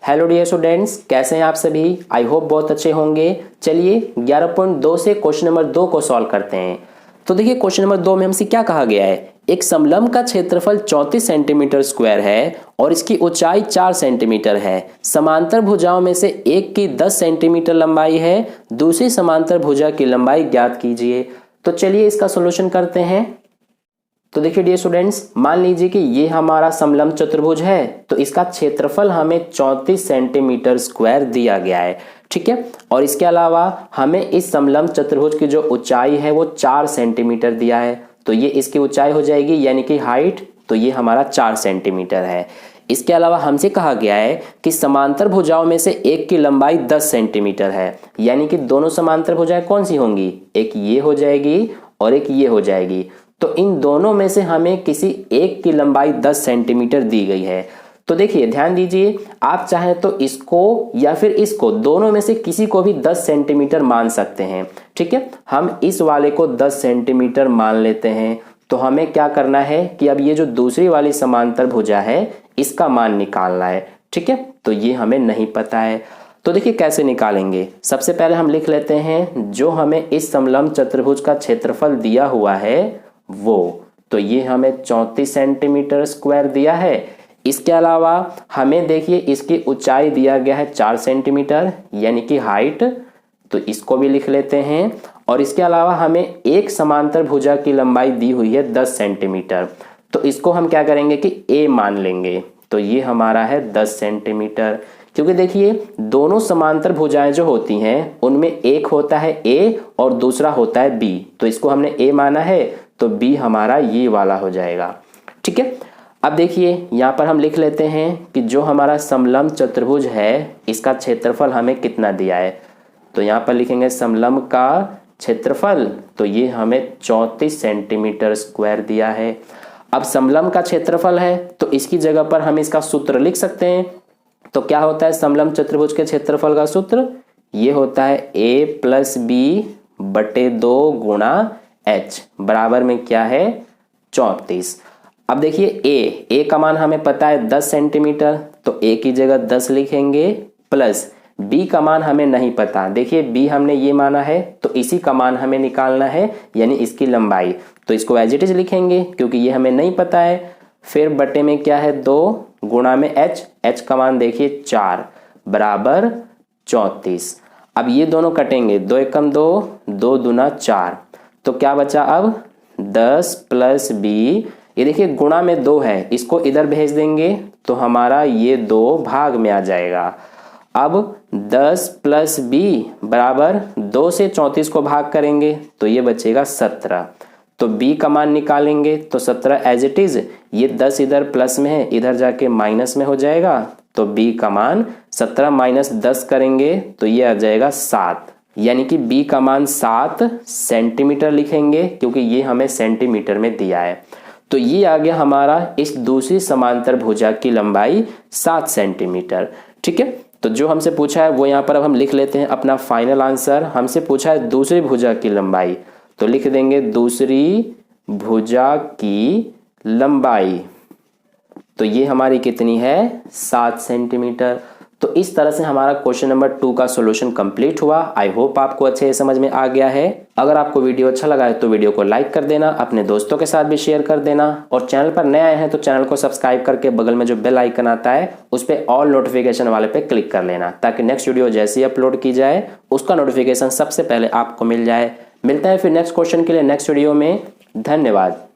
Hello dear students, कैसे हैं आप सभी। आई होप बहुत अच्छे होंगे। चलिए 11.2 से क्वेश्चन नंबर 2 को सॉल्व करते हैं। तो देखिए क्वेश्चन नंबर 2 में हमसे क्या कहा गया है, एक समलंब का क्षेत्रफल 34 सेंटीमीटर स्क्वायर है और इसकी ऊंचाई 4 सेंटीमीटर है। समांतर भुजाओं में से एक की 10 सेंटीमीटर लंबाई है, दूसरी समांतर भुजा की लंबाई ज्ञात कीजिए। तो चलिए इसका सोल्यूशन करते हैं। तो देखिए डियर स्टूडेंट्स, मान लीजिए कि ये हमारा समलंब चतुर्भुज है, तो इसका क्षेत्रफल हमें 34 सेंटीमीटर स्क्वायर दिया गया है, ठीक है। और इसके अलावा हमें इस समलंब चतुर्भुज की जो ऊंचाई है वो 4 सेंटीमीटर दिया है, तो ये इसकी ऊंचाई हो जाएगी यानी कि हाइट, तो ये हमारा 4 सेंटीमीटर है। इसके अलावा हमसे कहा गया है कि समांतर भुजाओं में से एक की लंबाई 10 सेंटीमीटर है, यानी कि दोनों समांतर भुजाएं कौन सी होंगी, एक ये हो जाएगी और एक ये हो जाएगी। तो इन दोनों में से हमें किसी एक की लंबाई 10 सेंटीमीटर दी गई है। तो देखिए ध्यान दीजिए, आप चाहें तो इसको या फिर इसको, दोनों में से किसी को भी 10 सेंटीमीटर मान सकते हैं, ठीक है। हम इस वाले को 10 सेंटीमीटर मान लेते हैं। तो हमें क्या करना है कि अब ये जो दूसरी वाली समांतर भुजा है इसका मान निकालना है, ठीक है। तो ये हमें नहीं पता है, तो देखिए कैसे निकालेंगे। सबसे पहले हम लिख लेते हैं जो हमें इस समलंब चतुर्भुज का क्षेत्रफल दिया हुआ है वो, तो ये हमें 34 सेंटीमीटर स्क्वायर दिया है। इसके अलावा हमें देखिए इसकी ऊंचाई दिया गया है 4 सेंटीमीटर यानी कि हाइट, तो इसको भी लिख लेते हैं। और इसके अलावा हमें एक समांतर भुजा की लंबाई दी हुई है 10 सेंटीमीटर, तो इसको हम क्या करेंगे कि ए मान लेंगे, तो ये हमारा है 10 सेंटीमीटर। क्योंकि देखिए दोनों समांतर भुजाएं जो होती हैं उनमें एक होता है ए और दूसरा होता है बी, तो इसको हमने ए माना है, तो बी हमारा ये वाला हो जाएगा, ठीक है। अब देखिए यहाँ पर हम लिख लेते हैं कि जो हमारा समलंब चतुर्भुज है इसका क्षेत्रफल हमें कितना दिया है। तो यहाँ पर लिखेंगे समलंब का क्षेत्रफल, तो ये हमें 34 सेंटीमीटर स्क्वायर दिया है। अब समलंब का क्षेत्रफल है तो इसकी जगह पर हम इसका सूत्र लिख सकते हैं। तो क्या होता है समलंब चतुर्भुज के क्षेत्रफल का सूत्र, ये होता है a + b/2 गुणा h बराबर में क्या है 34। अब देखिए a का मान हमें पता है 10 सेंटीमीटर, तो a की जगह 10 लिखेंगे, प्लस b का मान हमें नहीं पता। देखिए b हमने ये माना है तो इसी का मान हमें निकालना है यानी इसकी लंबाई, तो इसको एज इट इज लिखेंगे क्योंकि ये हमें नहीं पता है। फिर बटे में क्या है 2 गुणा में h का मान देखिए 4 बराबर 34। अब ये दोनों कटेंगे, 2 एकम 2, 2 दूना 4, तो क्या बचा अब 10 + b, ये देखिए गुणा में 2 है, इसको इधर भेज देंगे तो हमारा ये 2 भाग में आ जाएगा। अब 10 + b बराबर 2 से 34 को भाग करेंगे तो ये बचेगा 17, तो b का मान निकालेंगे तो 17 एज इट इज, ये 10 इधर प्लस में है, इधर जाके माइनस में हो जाएगा, तो b का मान 17 - 10 करेंगे तो ये आ जाएगा 7, यानी कि b का मान 7 सेंटीमीटर लिखेंगे क्योंकि ये हमें सेंटीमीटर में दिया है। तो ये आ गया हमारा इस दूसरी समांतर भुजा की लंबाई 7 सेंटीमीटर, ठीक है। तो जो हमसे पूछा है वो यहाँ पर अब हम लिख लेते हैं अपना फाइनल आंसर। हमसे पूछा है दूसरी भुजा की लंबाई, तो लिख देंगे दूसरी भुजा की लंबाई, तो ये हमारी कितनी है 7 सेंटीमीटर। तो इस तरह से हमारा क्वेश्चन नंबर 2 का सॉल्यूशन कंप्लीट हुआ। आई होप आपको अच्छे से समझ में आ गया है। अगर आपको वीडियो अच्छा लगा है तो वीडियो को लाइक कर देना, अपने दोस्तों के साथ भी शेयर कर देना, और चैनल पर नए आए हैं तो चैनल को सब्सक्राइब करके बगल में जो बेल आइकन आता है उस पर ऑल नोटिफिकेशन वाले पे क्लिक कर लेना, ताकि नेक्स्ट वीडियो जैसे ही अपलोड की जाए उसका नोटिफिकेशन सबसे पहले आपको मिल जाए। मिलते हैं फिर नेक्स्ट क्वेश्चन के लिए नेक्स्ट वीडियो में। धन्यवाद।